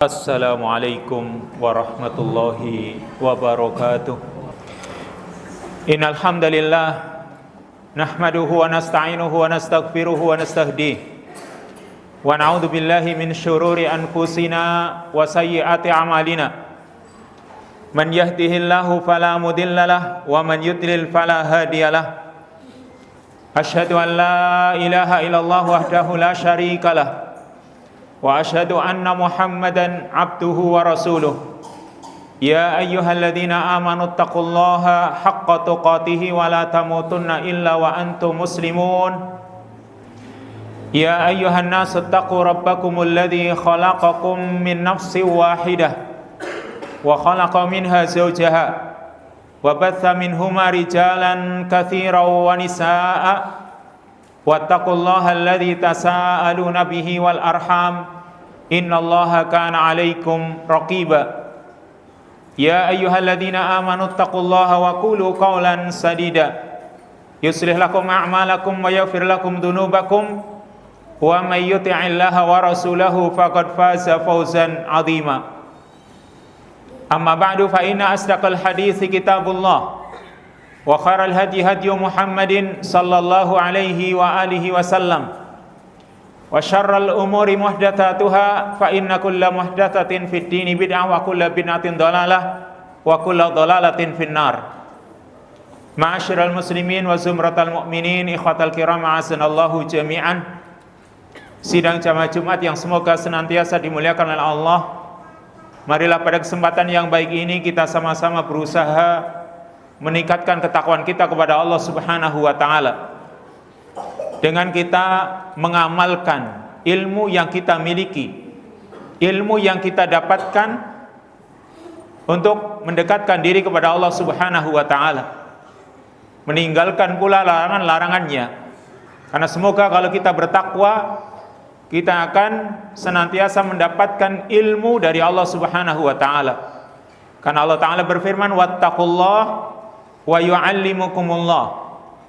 Assalamualaikum warahmatullahi wabarakatuh. Innal hamdalillah nahmaduhu wa nasta'inuhu wa nastaghfiruhu wa nastahdihi wa na'udzu billahi min syururi anfusina wa sayyiati a'malina. Man yahdihillahu fala mudhillalah wa man yudlil fala hadiyalah. Asyhadu an la ilaha illallah wahdahu la syarikalah wa asyhadu anna Muhammadan abduhu wa rasuluh. Ya ayyuhalladzina amanu taqullaha haqqa tuqatih wa la tamutunna illa wa antum muslimun. Ya ayyuhan nasu taqu rabbakumul ladzi khalaqakum min nafsin wahidah wa khalaqa minha zawjaha wa batha minhuma rijalan katsiran wa nisaa'a wattaqullaha alladzi tasaaluna bihi wal arham innallaha kana 'alaikum raqiba. Ya ayyuhalladzina amanu taqullaha wa qulu qawlan sadida yuslih lakum a'malakum wa yaghfir lakum dhunubakum wa may yuti'illaha wa rasulahu faqad faza fawzan 'azima. Amma ba'du fa inna asdaqal hadithi kitabullah wa khairal hadi hadi Muhammadin sallallahu alaihi wa alihi wasallam wa syarral umuri muhdatsatuha fa inna kulla muhdatsatin fid dini bid'ah wa kulla bid'atin dhalalah wa kulla dhalalatin finnar. Ma'asyiral muslimin wa zumratal mu'minin ikhwatal kiram a'azanallahu jami'an. Sidang jamaah Jumat yang semoga senantiasa dimuliakan oleh Allah. Marilah pada kesempatan yang baik ini kita sama-sama berusaha meningkatkan ketakwaan kita kepada Allah Subhanahu wa taala dengan kita mengamalkan ilmu yang kita miliki, ilmu yang kita dapatkan untuk mendekatkan diri kepada Allah Subhanahu wa taala, meninggalkan pula larangan-larangannya. Karena semoga kalau kita bertakwa, kita akan senantiasa mendapatkan ilmu dari Allah Subhanahu wa taala. Karena Allah taala berfirman, wattaqullah wa yu'allimukumullah.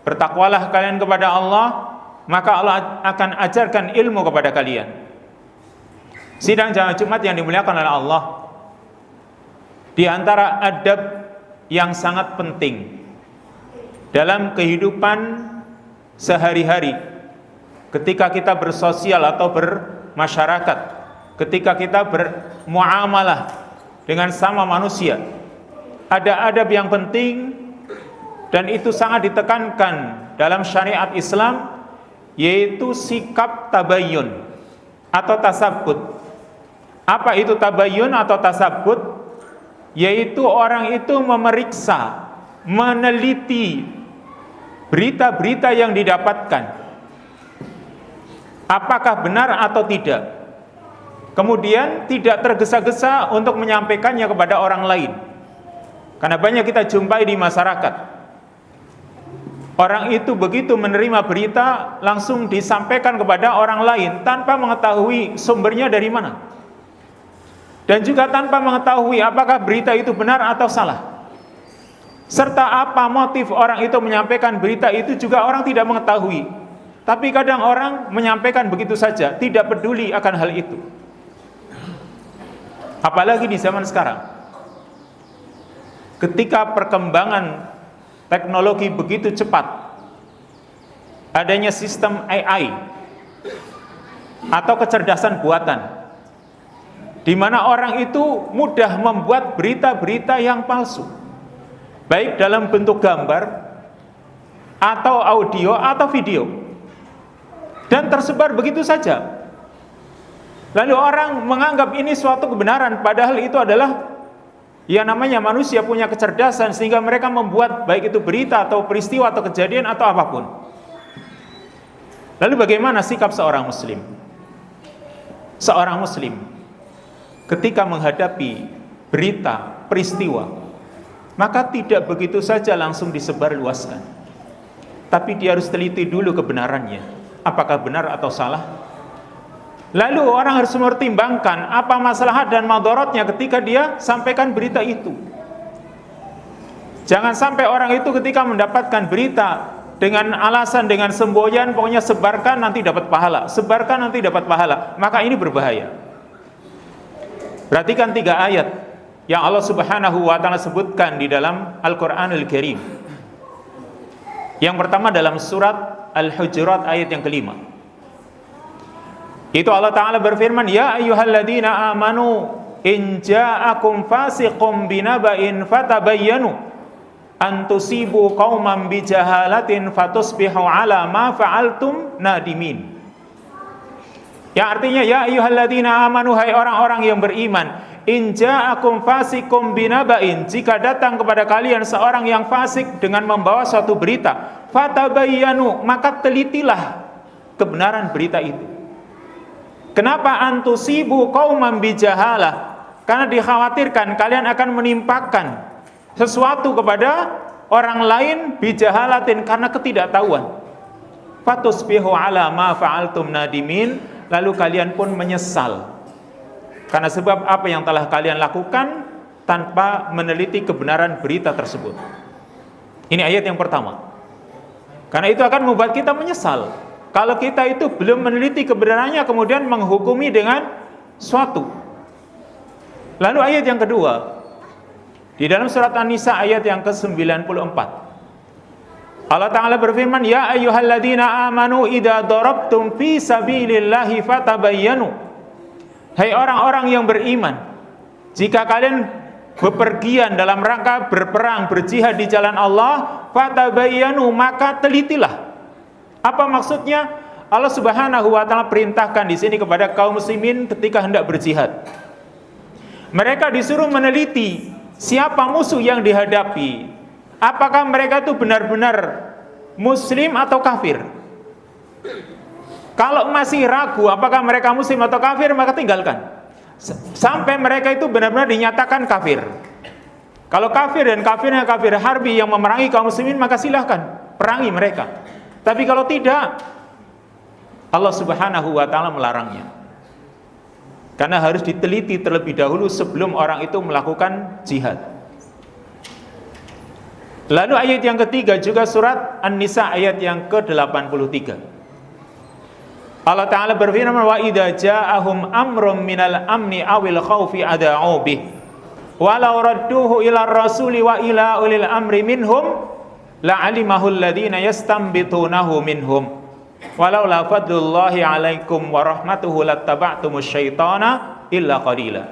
Bertakwalah kalian kepada Allah, maka Allah akan ajarkan ilmu kepada kalian. Sidang jamaah Jumat yang dimuliakan oleh Allah, di antara adab yang sangat penting dalam kehidupan sehari-hari ketika kita bersosial atau bermasyarakat, ketika kita bermuamalah dengan sama manusia, ada adab yang penting dan itu sangat ditekankan dalam syariat Islam, yaitu sikap tabayyun atau tasabbut. Apa itu tabayyun atau tasabbut? Yaitu orang itu memeriksa, meneliti berita-berita yang didapatkan, apakah benar atau tidak. Kemudian tidak tergesa-gesa untuk menyampaikannya kepada orang lain. Karena banyak kita jumpai di masyarakat, orang itu begitu menerima berita langsung disampaikan kepada orang lain tanpa mengetahui sumbernya dari mana, dan juga tanpa mengetahui apakah berita itu benar atau salah, serta apa motif orang itu menyampaikan berita itu juga orang tidak mengetahui. Tapi kadang orang menyampaikan begitu saja, tidak peduli akan hal itu. Apalagi di zaman sekarang, ketika perkembangan teknologi begitu cepat, adanya sistem AI atau kecerdasan buatan, di mana orang itu mudah membuat berita-berita yang palsu, baik dalam bentuk gambar atau audio atau video, dan tersebar begitu saja. Lalu orang menganggap ini suatu kebenaran, padahal itu adalah yang namanya manusia punya kecerdasan sehingga mereka membuat baik itu berita atau peristiwa atau kejadian atau apapun. Lalu bagaimana sikap seorang muslim? Seorang muslim ketika menghadapi berita, peristiwa, maka tidak begitu saja langsung disebarluaskan, tapi dia harus teliti dulu kebenarannya, apakah benar atau salah. Lalu orang harus mempertimbangkan apa maslahat dan madaratnya ketika dia sampaikan berita itu. Jangan sampai orang itu ketika mendapatkan berita dengan alasan, dengan semboyan, pokoknya sebarkan nanti dapat pahala, sebarkan nanti dapat pahala, maka ini berbahaya. Perhatikan 3 ayat yang Allah Subhanahu wa taala sebutkan di dalam Al-Qur'anul Karim. Yang pertama dalam surat Al-Hujurat ayat yang kelima. Itu Allah Ta'ala berfirman, ya ayyuhalladzina amanu in ja'akum fasiqum binaba'in fatabayyanu an tusibu qauman bijahalatin fatusbihu ala ma fa'altum nadimin. Yang artinya, ya ayyuhalladzina amanu, hai orang-orang yang beriman, in ja'akum fasiqum binaba'in, jika datang kepada kalian seorang yang fasik dengan membawa suatu berita, fatabayyanu, maka telitilah kebenaran berita itu. Kenapa antusibu qauman bijahalah? Karena dikhawatirkan kalian akan menimpakan sesuatu kepada orang lain bijahalatin, karena ketidaktahuan. Fatusbihu ala ma fa'altum nadimin, lalu kalian pun menyesal karena sebab apa yang telah kalian lakukan tanpa meneliti kebenaran berita tersebut. Ini ayat yang pertama. Karena itu akan membuat kita menyesal kalau kita itu belum meneliti kebenarannya kemudian menghukumi dengan suatu. Lalu ayat yang kedua, di dalam surat An-Nisa ayat yang ke-94, Allah Ta'ala berfirman, ya ayyuhalladzina amanu idza darabtum fi sabilillahi fatabayyanu. Hai orang-orang yang beriman, jika kalian bepergian dalam rangka berperang, berjihad di jalan Allah, fatabayyanu, maka telitilah. Apa maksudnya? Allah Subhanahu wa taala perintahkan di sini kepada kaum muslimin ketika hendak berjihad. Mereka disuruh meneliti siapa musuh yang dihadapi. Apakah mereka itu benar-benar muslim atau kafir? Kalau masih ragu apakah mereka muslim atau kafir, maka tinggalkan sampai mereka itu benar-benar dinyatakan kafir. Kalau kafir dan kafirnya kafir harbi yang memerangi kaum muslimin, maka silahkan perangi mereka. Tapi kalau tidak, Allah Subhanahu wa taala melarangnya. Karena harus diteliti terlebih dahulu sebelum orang itu melakukan jihad. Lalu ayat yang ketiga juga surat An-Nisa ayat yang ke-83. Allah Ta'ala berfirman, wa idza ja'ahum amrum minal amni awil khaufi ada'u bih walau radduhu ila rasuli wa ila ulil amri minhum la'alimahu alladhina yastambitunahu minhum walau la fadlullahi alaikum wa rahmatuhu lattaba'tumus syaitana illa qalila.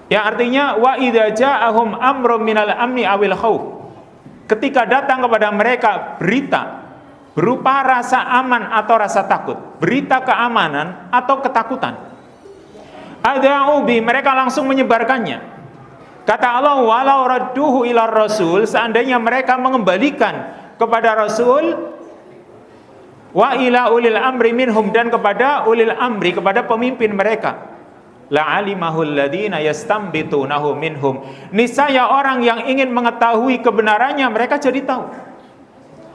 Yang artinya, wa idza ja'ahum amrum minal amni awil khauf, ketika datang kepada mereka berita berupa rasa aman atau rasa takut, berita keamanan atau ketakutan, ada'u bi, mereka langsung menyebarkannya. Kata Allah, walau radduhu ila rasul, seandainya mereka mengembalikan kepada rasul, wa ila ulil amri minhum, dan kepada ulil amri, kepada pemimpin mereka, la'alimahul ladzina yastambitunahu minhum, niscaya orang yang ingin mengetahui kebenarannya mereka jadi tahu.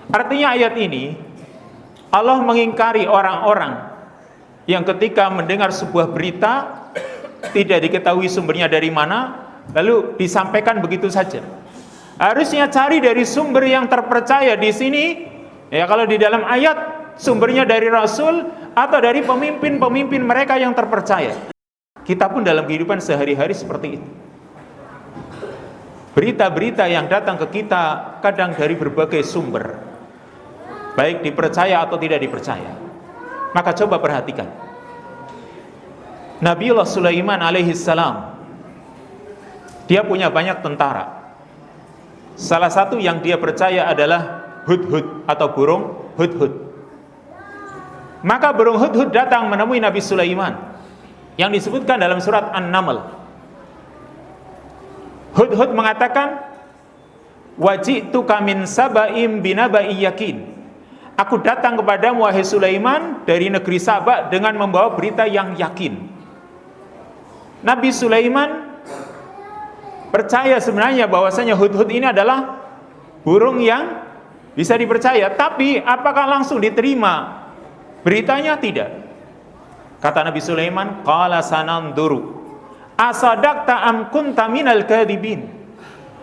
Artinya ayat ini Allah mengingkari orang-orang yang ketika mendengar sebuah berita tidak diketahui sumbernya dari mana, lalu disampaikan begitu saja. Harusnya cari dari sumber yang terpercaya. Di sini ya, kalau di dalam ayat sumbernya dari Rasul atau dari pemimpin-pemimpin mereka yang terpercaya. Kita pun dalam kehidupan sehari-hari seperti itu. Berita-berita yang datang ke kita kadang dari berbagai sumber, baik dipercaya atau tidak dipercaya. Maka coba perhatikan, Nabiullah Sulaiman alaihissalam, dia punya banyak tentara. Salah satu yang dia percaya adalah hudhud atau burung hudhud. Maka burung hudhud datang menemui Nabi Sulaiman, yang disebutkan dalam surat An-Naml. Hudhud mengatakan, waji'tuka min saba'im binaba'i yakin, aku datang kepadamu wahai Sulaiman dari negeri Saba dengan membawa berita yang yakin. Nabi Sulaiman percaya sebenarnya bahwasanya hudhud ini adalah burung yang bisa dipercaya, tapi apakah langsung diterima beritanya? Tidak. Kata Nabi Sulaiman, qala sananduru asadaqta am kunta minal kadhibin.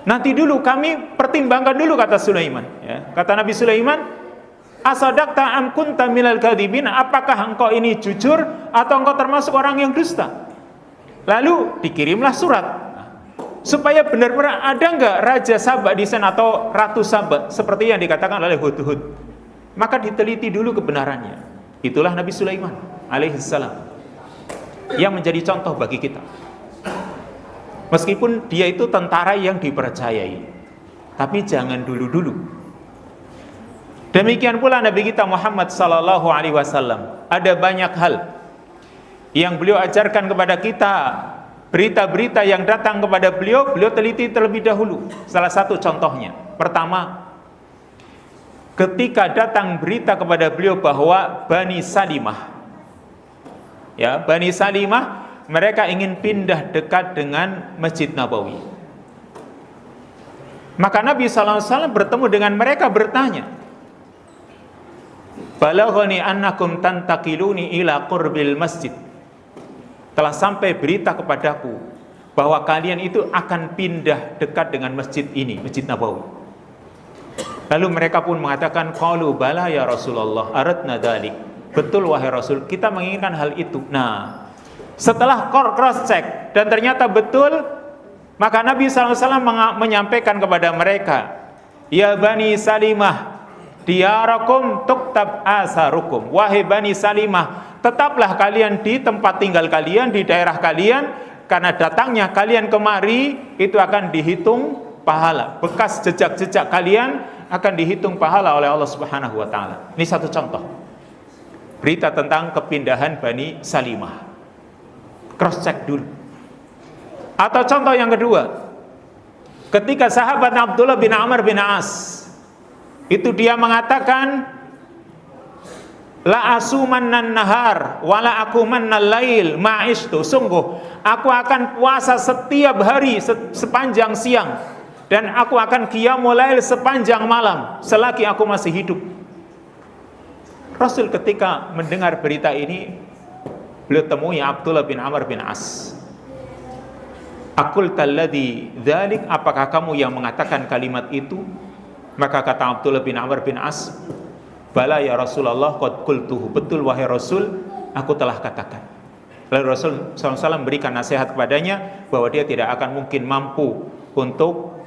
Nanti dulu kami pertimbangkan dulu, kata Sulaiman, ya. Kata Nabi Sulaiman, asadaqta am kunta minal kadhibin, apakah engkau ini jujur atau engkau termasuk orang yang dusta? Lalu dikirimlah surat supaya benar-benar ada nggak Raja Sabak di sana atau Ratu Sabak seperti yang dikatakan oleh Hudhud. Maka diteliti dulu kebenarannya. Itulah Nabi Sulaiman alaihissalam yang menjadi contoh bagi kita. Meskipun dia itu tentara yang dipercayai, tapi jangan dulu-dulu. Demikian pula Nabi kita Muhammad sallallahu alaihi wasallam. Ada banyak hal yang beliau ajarkan kepada kita, berita-berita yang datang kepada beliau teliti terlebih dahulu. Salah satu contohnya, pertama, ketika datang berita kepada beliau bahwa Bani Salimah, Bani Salimah, mereka ingin pindah dekat dengan Masjid Nabawi. Maka Nabi SAW bertemu dengan mereka, bertanya, balaghani annakum tantakiluni ila qurbil masjid. Telah sampai berita kepadaku bahwa kalian itu akan pindah dekat dengan masjid ini, Masjid Nabawi. Lalu mereka pun mengatakan, qalu bala ya Rasulullah, aradna dzalik. Betul wahai Rasul, kita menginginkan hal itu. Nah, setelah cross check dan ternyata betul, maka Nabi SAW menyampaikan kepada mereka, ya Bani Salimah, diyarakum tuktab asarukum. Wahai Bani Salimah, tetaplah kalian di tempat tinggal kalian, di daerah kalian, karena datangnya kalian kemari itu akan dihitung pahala. Bekas jejak-jejak kalian akan dihitung pahala oleh Allah Subhanahu wa taala. Ini satu contoh. Berita tentang kepindahan Bani Salimah. Cross check dulu. Atau contoh yang kedua, ketika sahabat Abdullah bin Amr bin As, itu dia mengatakan, la asumannan nahar wala akumannal lail ma'istu. Sungguh aku akan puasa setiap hari sepanjang siang, dan aku akan qiyamul lail sepanjang malam selagi aku masih hidup. Rasul ketika mendengar berita ini, beliau temui Abdullah bin Amr bin As. Aqul talladhi dzalik, apakah kamu yang mengatakan kalimat itu? Maka kata Abdullah bin Amr bin As, bala ya Rasulullah qad qultuhu. Betul wahai Rasul, aku telah katakan. Lalu Rasul SAW berikan nasihat kepadanya bahwa dia tidak akan mungkin mampu untuk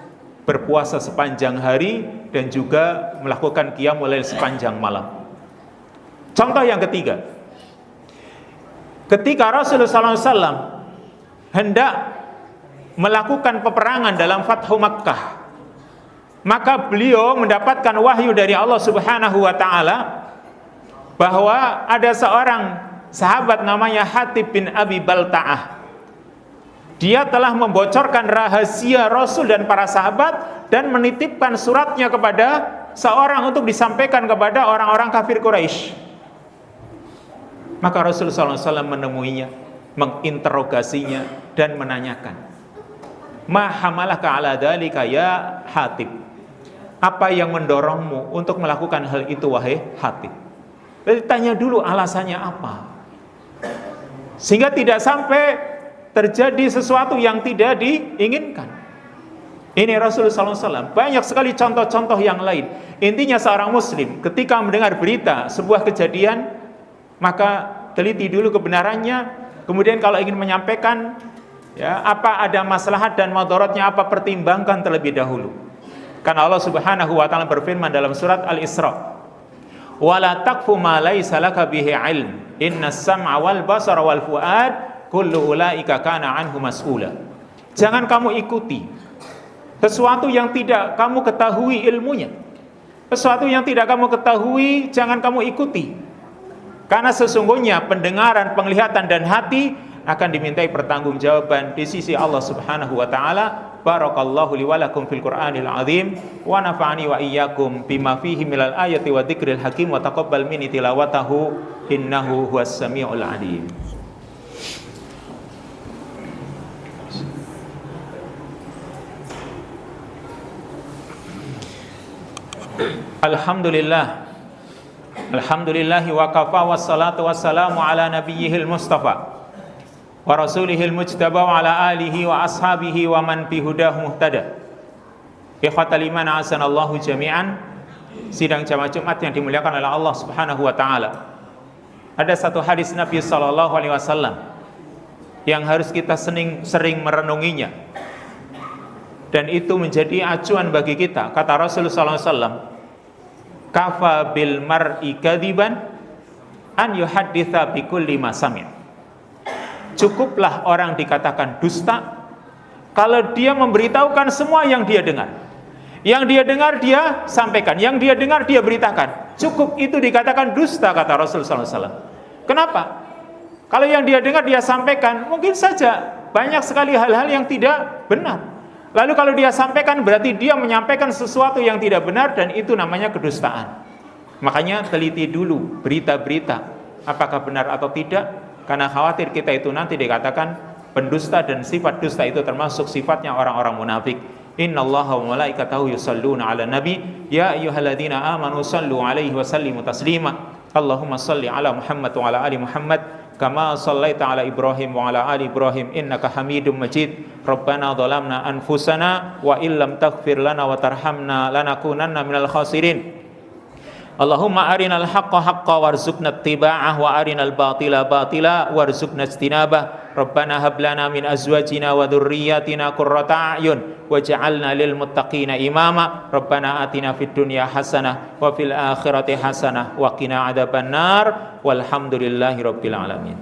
berpuasa sepanjang hari dan juga melakukan qiyamul lail sepanjang malam. Contoh yang ketiga, ketika Rasulullah SAW hendak melakukan peperangan dalam Fathu Makkah, maka beliau mendapatkan wahyu dari Allah Subhanahu wa taala bahwa ada seorang sahabat namanya Hatib bin Abi Balta'ah. Dia telah membocorkan rahasia Rasul dan para sahabat dan menitipkan suratnya kepada seorang untuk disampaikan kepada orang-orang kafir Quraisy. Maka Rasulullah SAW menemuinya, menginterogasinya dan menanyakan, ma hamalaka ala dzalika ya Hatib? Apa yang mendorongmu untuk melakukan hal itu wahai Hatib? Jadi tanya dulu alasannya apa, sehingga tidak sampai terjadi sesuatu yang tidak diinginkan. Ini Rasulullah SAW. Banyak sekali contoh-contoh yang lain. Intinya seorang muslim ketika mendengar berita sebuah kejadian, maka teliti dulu kebenarannya. Kemudian kalau ingin menyampaikan, apa ada maslahat dan madaratnya apa, pertimbangkan terlebih dahulu. Karena Allah Subhanahu wa taala berfirman dalam surat Al-Isra, wala taqfu ma laysa laka bihi ilm innas sam'a wal basara wal fuad kullu ulaika kana anhu mas'ula. Jangan kamu ikuti sesuatu yang tidak kamu ketahui ilmunya. Sesuatu yang tidak kamu ketahui jangan kamu ikuti. Karena sesungguhnya pendengaran, penglihatan dan hati akan dimintai pertanggungjawaban di sisi Allah Subhanahu wa taala. Barakallahu li wa lakum fil Qur'anil azim wa nafa'ani wa iyyakum bima fihi minal ayati wa dzikril hakim wa taqabbal minni tilawatahu innahu huwas samiul alim. Alhamdulillahi wa kafa wassalatu wassalamu ala nabiyyihil mustafa wa rasulihil mujtaba wa ala alihi wa ashabihi wa man bihudahu muhtada. Ikhwatal iman asanallahu jami'an. Sidang jamaah Jumat yang dimuliakan oleh Allah Subhanahu wa taala. Ada satu hadis Nabi sallallahu alaihi wasallam yang harus kita sering merenunginya. Dan itu menjadi acuan bagi kita. Kata Rasulullah SAW, kafa bil mar'i kadziban an yuhadditsa bi kulli ma sami'. Cukuplah orang dikatakan dusta kalau dia memberitahukan semua yang dia dengar. Yang dia dengar dia sampaikan, yang dia dengar dia beritakan. Cukup itu dikatakan dusta, kata Rasulullah SAW. Kenapa? Kalau yang dia dengar dia sampaikan, mungkin saja banyak sekali hal-hal yang tidak benar. Lalu kalau dia sampaikan berarti dia menyampaikan sesuatu yang tidak benar, dan itu namanya kedustaan. Makanya teliti dulu berita-berita apakah benar atau tidak, karena khawatir kita itu nanti dikatakan pendusta, dan sifat dusta itu termasuk sifatnya orang-orang munafik. Innallaha wa malaikatahu yusalluna 'alan nabi ya ayyuhalladzina amanu sallu 'alaihi wa sallimu taslima. Allahumma salli 'ala Muhammad wa 'ala ali Muhammad kama sallaita 'ala Ibrahim wa 'ala ali Ibrahim innaka Hamidum Majid. Rabbana dhalamna anfusana wa illam taghfir lana wa tarhamna lanakunanna minal khasirin. Allahumma arinal haqqa haqqa warzuqna ittiba'ah wa arinal batila batila warzuqna ijtinabah. Rabbana hab lana min azwajina wa dhurriyyatina qurrata a'yun waj'alna lil muttaqina imama. Rabbana atina fid dunya hasanah wa fil akhirati hasanah wa qina adzabannar. Walhamdulillahi rabbil alamin.